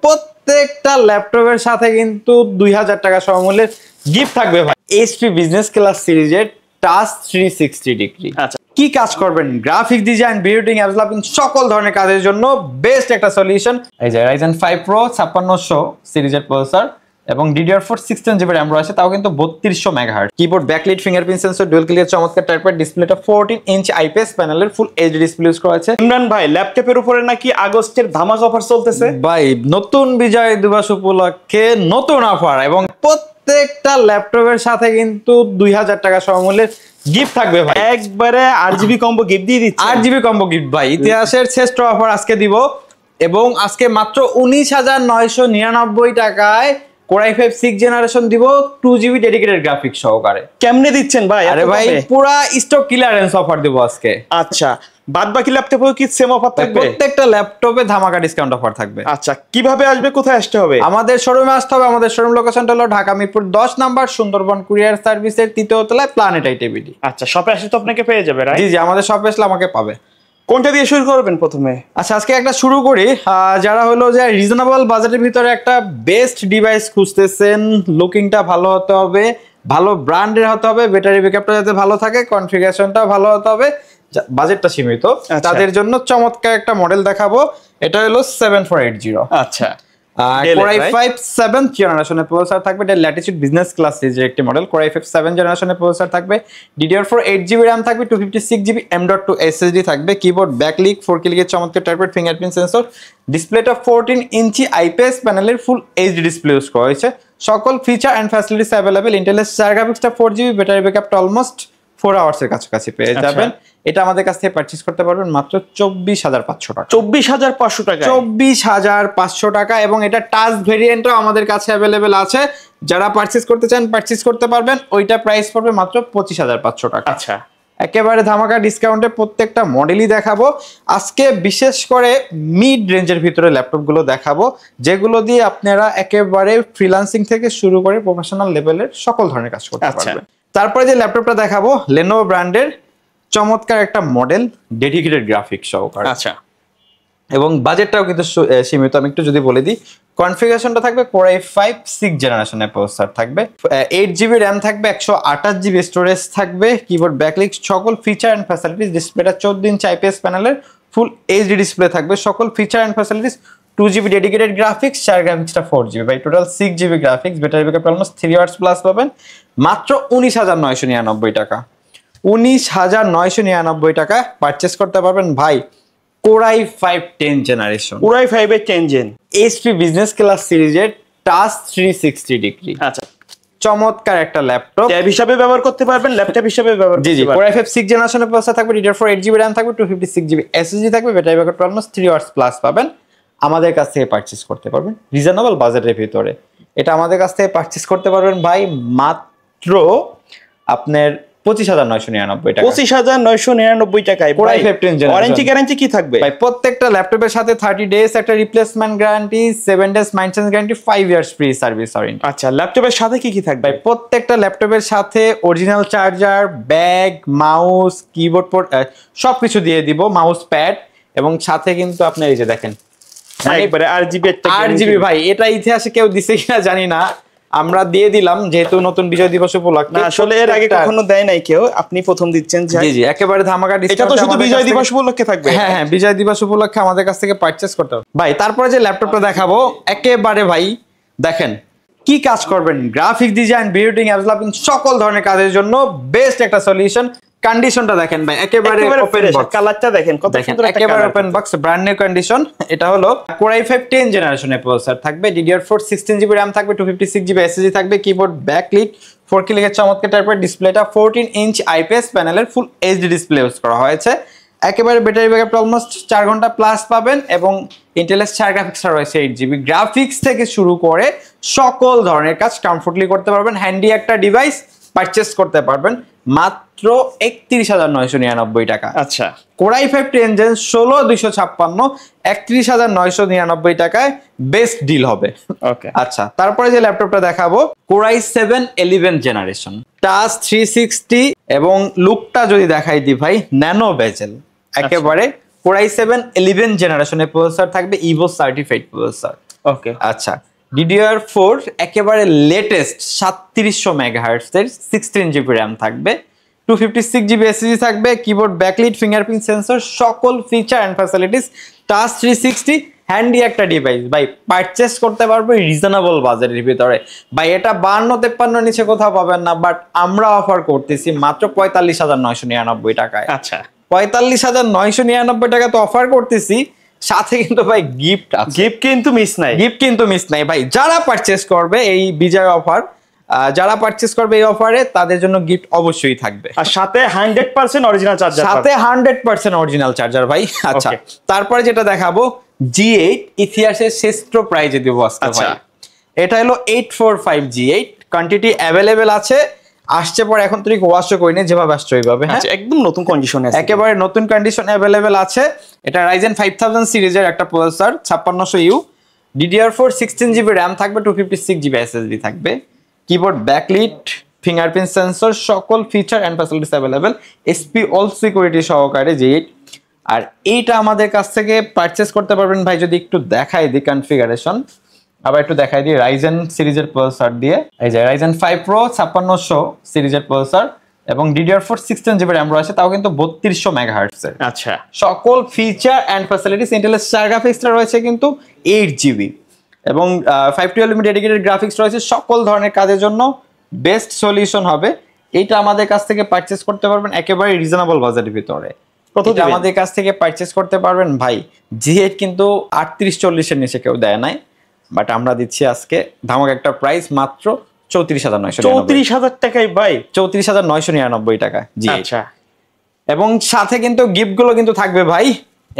প্রত্যেকটা ল্যাপটপের সাথে কিন্তু 2000 টাকা সমমূল্যের গিফট থাকবে ভাই। এইচপি বিজনেস ক্লাস সিরিজের টাচ 360 ডিগ্রি। আচ্ছা, কি কাজ করবেন, graphics design, building, apps developing সকল ধরনের কাজের জন্য বেস্ট একটা সলিউশন। এই যে Ryzen 5 Pro 5600 সিরিজের প্রসেসর এবং DDR4 16GB RAM রয়েছে, তাও কিন্তু 3200 megahertz. Keyboard, backlight, fingerprint sensor, dual clear চমৎকার টাইপের ডিসপ্লেটা 14 ইঞ্চ IPS প্যানেলের ফুল এইচডি ডিসপ্লে ইউজ করা হয়েছে। ইমরান ভাই, ল্যাপটপের উপরে নাকি আগস্টের ধামাকা অফার চলতেছে ভাই, নতুন বিজয় দিবস উপলক্ষে নতুন অফার এবং প্রত্যেকটা ল্যাপটপের সাথে কিন্তু 2000 টাকা সমমূল্যের গিফট থাকবে ভাই। একবারে 8GB কম্বো গিফট দিয়ে দিচ্ছে। 8GB কম্বো গিফট ভাই, ইতিহাসের শ্রেষ্ঠ অফার আজকে দিব এবং আজকে মাত্র 19,999 টাকায় Core i5 6th জেনারেশন দিব 2GB ডেডিকেটেড গ্রাফিক্স সহকারে। কেমনে দিচ্ছেন ভাই? আরে ভাই, পুরা স্টক ক্লিয়ারেন্স অফার দেব আজকে। আচ্ছা, বাদ বাকি ল্যাপটপেও কি সেম অফার থাকবে? প্রত্যেকটা ল্যাপটপে ধামাকা ডিসকাউন্ট অফার থাকবে। আচ্ছা, কিভাবে আসবে, কোথায় আসতে হবে? আমাদের শোরুমে আসতে হবে। আমাদের শোরুম লোকেশনটা হলো ঢাকা মিরপুর 10 নাম্বার, সুন্দরবন কুরিয়ার সার্ভিসের 3য় তলায়, প্ল্যানেট আইটিবিডি। আচ্ছা, শপে আসলে তো আপনাকে পেয়ে যাবে, রাইট? জি জি, আমাদের শপে আসলে আমাকে পাবে। কোনটা দিয়ে শুরু করবেন প্রথমে? আচ্ছা, আজকে একটা শুরু করি। যারা হলো যে রিজনেবল বাজেটের ভিতরে একটা বেস্ট ডিভাইস খুঁজতেছেন, লুকিংটা ভালো হতে হবে, ভালো ব্র্যান্ডের হতে হবে, ব্যাটারি ব্যাকআপটা যাতে ভালো থাকে, কনফিগারেশনটা ভালো হতে হবে, বাজেটটা সীমিত, তাদের জন্য চমৎকার একটা মডেল দেখাবো। এটা হলো 7480। আচ্ছা, Core i5 7th জেনারেশনের প্রসেসর থাকবে। এটা ল্যাটিটিউড বিজনেস ক্লাস সিরিজের একটি মডেল। Core i5 7 জেনারেশনের প্রসেসর থাকবে। DDR4 8GB RAM থাকবে, 256GB M.2 SSD থাকবে। কিবোর্ড, ব্যাকলিক, 4K এর চমৎকার টাইপের ফিঙ্গারপ্রিন্ট সেন্সর, ডিসপ্লেটা 14 ইঞ্চি IPS প্যানেলের ফুল এইচডি ডিসপ্লে ইউজ করা হয়েছে। সকল ফিচার এন্ড ফ্যাসিলিটিস अवेलेबल। ইন্টেলের 4 গ্রাফিক্সটা 4GB, ব্যাটারি ব্যাকআপটা অলমোস্ট 4 আওয়ার্সের কাছাকাছি পেয়ে যাবেন। এটা আমাদের কাছ থেকে পারচেজ করতে পারবেন মাত্র 24,500 টাকা। 24,500 টাকা? 24,500 টাকা। এবং এটা টাচ ভেরিয়েন্টও আমাদের কাছে অ্যাভেলেবেল আছে। যারা পারচেজ করতে চান পারচেজ করতে পারবেন। ওইটা প্রাইস পড়বে মাত্র 25,500 টাকা। আচ্ছা, একেবারে ধামাকা ডিসকাউন্টে প্রত্যেকটা মডেলই দেখাবো আজকে। বিশেষ করে মিড রেঞ্জের ভিতরে ল্যাপটপগুলো দেখাবো, যেগুলো দিয়ে আপনারা একেবারে ফ্রিল্যান্সিং থেকে শুরু করে প্রফেশনাল লেভেলের সকল ধরনের কাজ করতে পারবেন। তারপরে যে ল্যাপটপটা দেখাবো Lenovo ব্র্যান্ডের চমৎকার একটা মডেল, ডেডিকেটেড গ্রাফিক্স সহকারে। আচ্ছা, এবং বাজেটটাও কিন্তু সীমিত। আমি একটু যদি বলে দিই, কনফিগারেশনটা থাকবে Core i5 6th জেনারেশনের প্রসেসর থাকবে, 8GB RAM থাকবে, 128GB স্টোরেজ থাকবে, কিবোর্ড, ব্যাকলিক, সকল ফিচার এন্ড ফ্যাসিলিটিস, ডিসপ্লেটা 14 ইঞ্চ IPS প্যানেলের ফুল এইচডি ডিসপ্লে থাকবে, সকল feature and facilities, 2GB dedicated graphics, 4 গ্রাফিক্সটা 4GB, by total 6GB graphics, battery backup almost 3 hours plus পাবেন মাত্র 19,999 টাকা। 19,999 টাকা পারচেস করতে পারবেন ভাই। Core i5 10th generation, Core i5 এর 10 জেন এইচপি বিজনেস ক্লাস সিরিজের টাচ 360 ডিগ্রি। আচ্ছা, চমৎকার একটা ল্যাপটপ, ট্যাব হিসাবে ব্যবহার করতে পারবেন, ল্যাপটপ হিসাবে ব্যবহার করতে পারবেন। Core i5 6th জেনারেশনের প্রসেসর থাকবে, DDR4 8GB RAM থাকবে, 256GB SSD থাকবে, battery backup almost 3 hours plus পাবেন। আমাদের কাছ থেকে পারচেজ করতে পারবেন রিজনেবল বাজেটের ভিতরে। এটা আমাদের কাছ থেকে পারচেজ করতে পারবেন ভাই মাত্র আপনার 25,999 টাকা। 25,999 টাকায় Core i5 10th generation. Warranty guarantee কি থাকবে ভাই? প্রত্যেকটা ল্যাপটপের সাথে 30 ডেজ একটা replacement guarantee, 7 days maintenance guarantee, 5 years free service warranty. আচ্ছা, ল্যাপটপের সাথে কি কি থাকবে? ভাই, প্রত্যেকটা ল্যাপটপের সাথে original charger, bag, mouse, keyboard port সবকিছু দিয়ে দিব, মাউস প্যাড, এবং সাথে কিন্তু আপনি এই যে দেখেন একবারে 8GB ভাই, এটা ইতিহাসে কেউ দিছে কিনা জানি না, আমরা দিয়ে দিলাম যেহেতু নতুন বিজয় দিবস উপলক্ষে। আসলে এর আগে কখনো দেয় নাই কেউ, আপনি প্রথম দিচ্ছেন। জি জি, একেবারে ধামাকা ডিসকাউন্ট। এটা তো শুধু বিজয় দিবস উপলক্ষে থাকবে? হ্যাঁ হ্যাঁ, বিজয় দিবস উপলক্ষে আমাদের কাছ থেকে পারচেজ করতে হবে ভাই। তারপরে যে ল্যাপটপটা দেখাবো একেবারে ভাই দেখেন কি কাজ করবেন, graphics design, building, apps developing সকল ধরনের কাজের জন্য বেস্ট একটা সলিউশন। কন্ডিশনটা দেখেন ভাই, একেবারে ওপেন বক্স, কালারটা দেখেন কত সুন্দর, একেবারে open box, brand new condition. এটা হলো Core i5 10th জেনারেশনের প্রসেসর থাকবে, DDR4 16GB RAM থাকবে, 256GB SSD থাকবে, কিবোর্ড, ব্যাকলিট, 4K এর চমৎকার টাইপের ডিসপ্লেটা 14 ইঞ্চ IPS প্যানেলের ফুল এইচডি ডিসপ্লে ইউজ করা হয়েছে। একেবারে ব্যাটারি ব্যাকআপ অলমোস্ট 4 ঘন্টা প্লাস পাবেন এবং ইন্টেলের 4 গ্রাফিক্সটা রয়েছে 8GB। গ্রাফিক্স থেকে শুরু করে সকল ধরনের কাজ কমফোর্টলি করতে পারবেন। হ্যান্ডি একটা ডিভাইস পারচেস করতে পারবেন মাত্র 31,999 টাকা। আচ্ছা, Core i5 10 জেন 16,256, 31,999 টাকায় বেস্ট ডিল হবে। ওকে, আচ্ছা, তারপরে যে ল্যাপটপটা দেখাবো Core i7 11th generation, touch 360, এবং লুকটা যদি দেখাই দিই ভাই, ন্যানো বেজেল, একেবারে Core i7 11th জেনারেশনের প্রসেসর থাকবে, ইভো সার্টিফাইড প্রসেসর। ওকে আচ্ছা DDR4 একেবারে লেটেস্ট 3700 মেগাহার্টজ এর 16 জিবি র্যাম থাকবে, 256 জিবি এসএসডি থাকবে, কিবোর্ড ব্যাকলিট, ফিঙ্গারপ্রিন্ট সেন্সর, সকল feature and facilities, touch 360, handy একটা ডিভাইস ভাই, পারচেস করতে পারবে রিজনেবল বাজারের ভিতরে ভাই। এটা 52-53 নিচে কোথাও পাবেন না, বাট আমরা অফার করতেছি মাত্র 45,999 টাকায়। আচ্ছা 45,999 টাকা তো অফার করতেছি, সাথে কিন্তু ভাই গিফট আছে, গিফট কিন্তু মিস নাই, গিফট কিন্তু মিস নাই ভাই। যারা পারচেস করবে এই বিজয় অফার, যারা পারচেস করবে এই অফারে তাদের জন্য গিফট অবশ্যই থাকবে, আর সাথে 100% অরিজিনাল চার্জার, সাথে 100% অরিজিনাল চার্জার ভাই। আচ্ছা তারপরে যেটা দেখাবো G8 ইতিহাসের শ্রেষ্ঠ প্রাইজে দেবো আজকে ভাই। এটা হলো 845 G8, কোয়ান্টিটি অ্যাভেলেবেল আছে, আসছে পরে এখন তুই ওয়াশও করিনি, যেভাবে আসছে ওইভাবে। হ্যাঁ একদম নতুন কন্ডিশনে আছে, একেবারে নতুন কন্ডিশন অ্যাভেলেবেল আছে। এটা Ryzen 5000 সিরিজের একটা processor, 5600U, DDR4 16 GB RAM থাকবে, 256 জিবি এসএসডি থাকবে, কিবোর্ড ব্যাকলিট, ফিঙ্গারপ্রিন্ট সেন্সর, সকল feature and facilities available, SP all security সহকারে G8। আর এইটা আমাদের কাছ থেকে পারচেস করতে পারবেন ভাই, যদি একটু দেখাই দিই কনফিগারেশন, আবার একটু দেখাই দিই রাইজেন সিরিজের প্রসেসর দিয়ে। এই যে Ryzen 5 Pro 5600 সিরিজের প্রসেসর এবং DDR4 16 জিবি র্যাম রয়েছে, তাও কিন্তু 3200 মেগাহার্টজ এর। আচ্ছা সকল ফিচার এন্ড ফ্যাসিলিটিস, ইন্টেলের স্টার গ্রাফিক্সটা রয়েছে কিন্তু 8 জিবি এবং 512 ডেডিকেটেড গ্রাফিক্স রয়েছে, সকল ধরনের কাজের জন্য বেস্ট সলিউশন হবে। এইটা আমাদের কাছ থেকে পারচেস করতে পারবেন একেবারে রিজনেবল বাজারের ভিতরে। এটা আমাদের কাছ থেকে পারচেস করতে পারবেন ভাই, G8 কিন্তু 38-40 এর নিচে কেউ দেয় নাই, বাট আমরা দিচ্ছি আজকে ধামাক একটা প্রাইস মাত্র 34,999 টাকায় ভাই, 34,999 টাকা জি। আচ্ছা এবং সাথে কিন্তু গিফট গুলো কিন্তু থাকবে ভাই।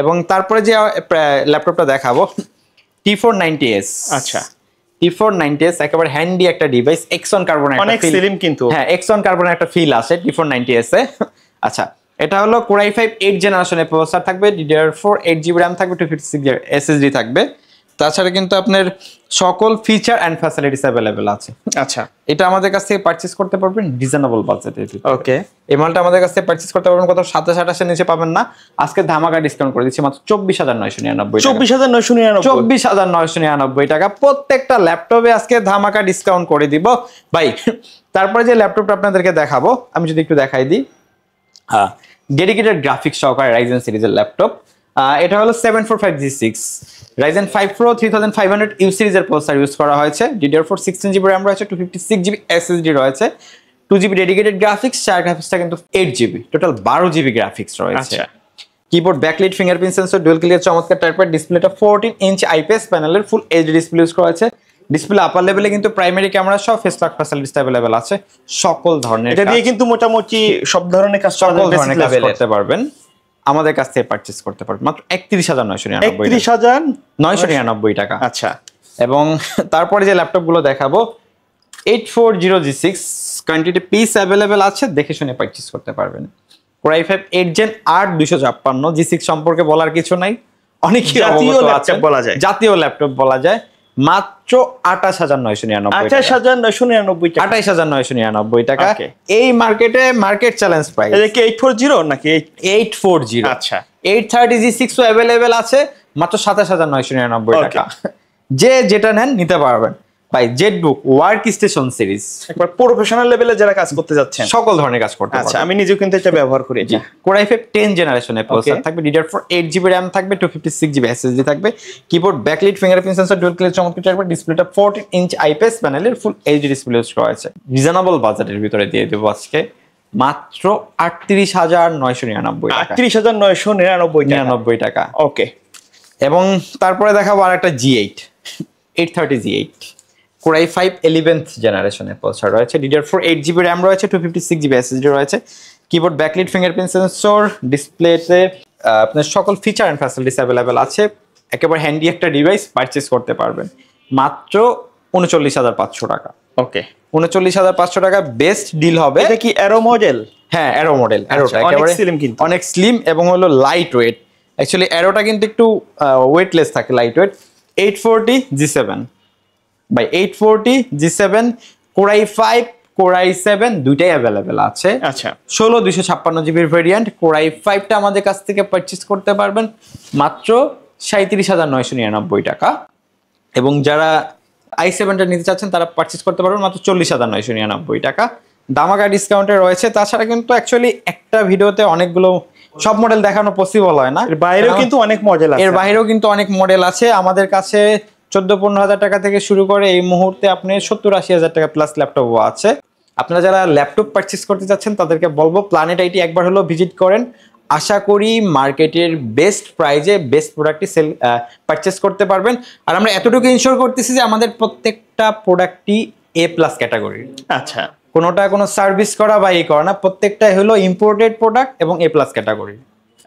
এবং তারপরে যে ল্যাপটপটা দেখাবো T490S। আচ্ছা T490S একেবারে হ্যান্ডি একটা ডিভাইস, এক্সন কার্বনের অনেক স্লিম কিন্তু, হ্যাঁ এক্সন কার্বনের একটা ফিল আসে T490S এ। আচ্ছা এটা হলো Core i5 8 জেনারেশনের প্রসেসর থাকবে, DDR4 8 জিবি র্যাম থাকবে, 256 জিবি এসএসডি থাকবে। তাছাড়া কিন্তু আপনার সকল ফিচার এন্ড ফ্যাসিলিটিস अवेलेबल আছে। আচ্ছা এটা আমাদের কাছ থেকে পারচেজ করতে পারবেন রিজনেবল বাজেটে। ওকে এই মালটা আমাদের কাছ থেকে পারচেজ করতে পারবেন কত 27-28 এর নিচে পাবেন না, আজকে ধামাকা ডিসকাউন্ট করে দিচ্ছি মাত্র 24,999 টাকা। 24,999 টাকা প্রত্যেকটা ল্যাপটপে আজকে ধামাকা ডিসকাউন্ট করে দিব ভাই। তারপরে যে ল্যাপটপটা আপনাদেরকে দেখাবো, আমি যদি একটু দেখাই দিই, হ্যাঁ ডেডিকেটেড গ্রাফিক্স সহকারে Ryzen সিরিজের ল্যাপটপ। এটা হলো 745G6 Ryzen 5 Pro 3500U সিরিজের প্রসেসর ইউজ করা হয়েছে, DDR4 16 জিবি র্যাম রয়েছে, 256 জিবি এসএসডি রয়েছে, 2 জিবি ডেডিকেটেড গ্রাফিক্স, চার গ্রাফিক্সটা কিন্তু 8 জিবি, টোটাল 12 জিবি গ্রাফিক্স রয়েছে। Keyboard backlight, fingerprint sensor, dual clear চমৎকার টাইপের ডিসপ্লেটা 14 ইঞ্চ আইপিএস প্যানেলের ফুল এইচডি ডিসপ্লে ইউজ করা হয়েছে। ডিসপ্লে আপার লেভেলে কিন্তু প্রাইমারি ক্যামেরা সহ ফেস লক ফ্যাসিলিটিস अवेलेबल আছে, সকল ধরনের এটা দিয়ে কিন্তু মোটামুটি সব ধরনের কাজ করতে পারবেন। আমাদের কাছ থেকে পারচেজ করতে পারবেন মাত্র 31,999 টাকা। আচ্ছা এবং তারপরে যে ল্যাপটপ গুলো দেখাবো 840G6 কোয়ান্টিটি পিস अवेलेबल আছে, দেখে শুনে পারচেজ করতে পারবেন। Core i5 8 Gen 8256 G6 সম্পর্কে বলার কিছু নাই, অনেকই জাতীয় ল্যাপটপ বলা যায়, জাতীয় ল্যাপটপ বলা যায়। মাত্র 28,999 টাকা, 28,999 টাকা। এই মার্কেটে মার্কেট চ্যালেঞ্জ প্রাইস। এটা কি 840 নাকি 840? আচ্ছা 830G6 ও अवेलेबल আছে মাত্র 27,999 টাকা। যে যেটা নেন নিতে পারবেন ভাই। জেটবুক ওয়ার্ক স্টেশন সিরিজ, একবার প্রফেশনাল লেভেলে যারা কাজ করতে যাচ্ছেন, সকল ধরনের কাজ করতে পারবেন। আচ্ছা আমি নিজেও কিন্তু এটা ব্যবহার করি। Core i5 10 জেনারেশনের প্রসেসর থাকবে, DDR4 8 জিবি RAM থাকবে, 256 জিবি এসএসডি থাকবে, keyboard backlight, fingerprint sensor, dual clear চমৎকার টাইপের ডিসপ্লেটা 14 ইঞ্চ আইপিএস প্যানেলের ফুল এইচডি ডিসপ্লে ইউজ করা হয়েছে। রিজনেবল বাজেটের ভিতরে দিয়ে দেব আজকে মাত্র 38,999 টাকা। 38,999 টাকা। ওকে। এবং তারপরে দেখাবো আরেকটা G8 830G8 Core i5 11th জেনারেশনের প্রসেসর রয়েছে, DDR4 8 জিবি RAM রয়েছে, 256 জিবি এসএসডি রয়েছে, কিবোর্ড ব্যাকলাইট, ফিঙ্গারপ্রিন্ট সেন্সর, ডিসপ্লেতে আপনার সকল ফিচার এন্ড ফ্যাসিলিটিস अवेलेबल আছে। একেবারে হ্যান্ডি একটা ডিভাইস, পারচেজ করতে পারবেন মাত্র 39,500 টাকা। ওকে 39,500 টাকা বেস্ট ডিল হবে। এটা কি অ্যারো মডেল? হ্যাঁ অ্যারো মডেল। অ্যারোটা একেবারে স্লিম, কিন্তু অনেক স্লিম এবং হলো লাইট ওয়েট। অ্যাকচুয়ালি অ্যারোটা কিন্তু একটু ওয়েটলেস থাকে, light weight. 840G7 by 840G7 Core i5 Core i7 দুইটাই अवेलेबल আছে। আচ্ছা 16 জিবির ভেরিয়েন্ট। Core i5 টা আমাদের কাছ থেকে পারচেজ করতে পারবেন মাত্র 37,999 টাকা। এবং যারা i7টা নিতে চাচ্ছেন তারা পারচেজ করতে পারবেন মাত্র 40,999 টাকা। দামাকা ডিসকাউন্টে রয়েছে। তাছাড়া কিন্তু অ্যাকচুয়ালি একটা ভিডিওতে অনেকগুলো সব মডেল দেখানো পসিবল হয় না, এর বাইরেও কিন্তু অনেক মডেল আছে। এর বাইরেও কিন্তু অনেক মডেল আছে আমাদের কাছে। 14-15 হাজার টাকা থেকে শুরু করে এই মুহূর্তে আপনি 70-80 হাজার টাকা প্লাস ল্যাপটপও আছে। আপনারা যারা ল্যাপটপ পারচেজ করতে চাচ্ছেন তাদেরকে বলবো প্ল্যানেট আইটি একবার হলো ভিজিট করেন। আশা করি মার্কেটের বেস্ট প্রাইজে বেস্ট প্রোডাক্টই পারচেজ করতে পারবেন। আর আমরা এতটুকু ইনশিওর করতেছি যে আমাদের প্রত্যেকটা প্রোডাক্টই A+ ক্যাটাগরির। আচ্ছা, কোনোটা কোনো সার্ভিস করা বা এই করা না, প্রত্যেকটাই হলো ইম্পোর্টেড প্রোডাক্ট এবং A+ ক্যাটাগরি।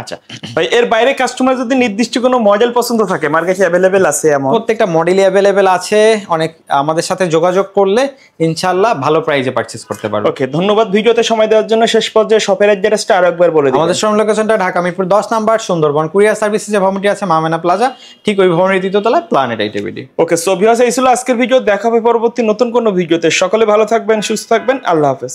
আচ্ছা ভাই, এর বাইরে কাস্টমার যদি নির্দিষ্ট কোনো মডেল পছন্দ থাকে মার্কেটে অ্যাভেলেবেল আছে এমন? প্রত্যেকটা মডেলই অ্যাভেলেবেল আছে। অনেক আমাদের সাথে যোগাযোগ করলে ইনশাআল্লাহ ভালো প্রাইজে পারচেজ করতে পারবে। ওকে, ধন্যবাদ ভিডিওতে সময় দেওয়ার জন্য। শেষ পর্যায়ে শপের অ্যাড্রেসটা আরো একবার বলে দিন। আমাদের শোরুম লোকেশনটা ঢাকা মিরপুর 10 নাম্বার সুন্দরবন কুরিয়ার সার্ভিসে যে ভবনটি আছে মামেনা প্লাজা, ঠিক ওই ভবনের দ্বিতীয় তলায় প্ল্যানেট আইটি ভিডি। ওকে, সো ভিউয়ার্স, এই ছিল আজকের ভিডিও। দেখা হবে পরবর্তী নতুন কোনো ভিডিওতে। সকলে ভালো থাকবেন, সুস্থ থাকবেন। আল্লাহ হাফেজ।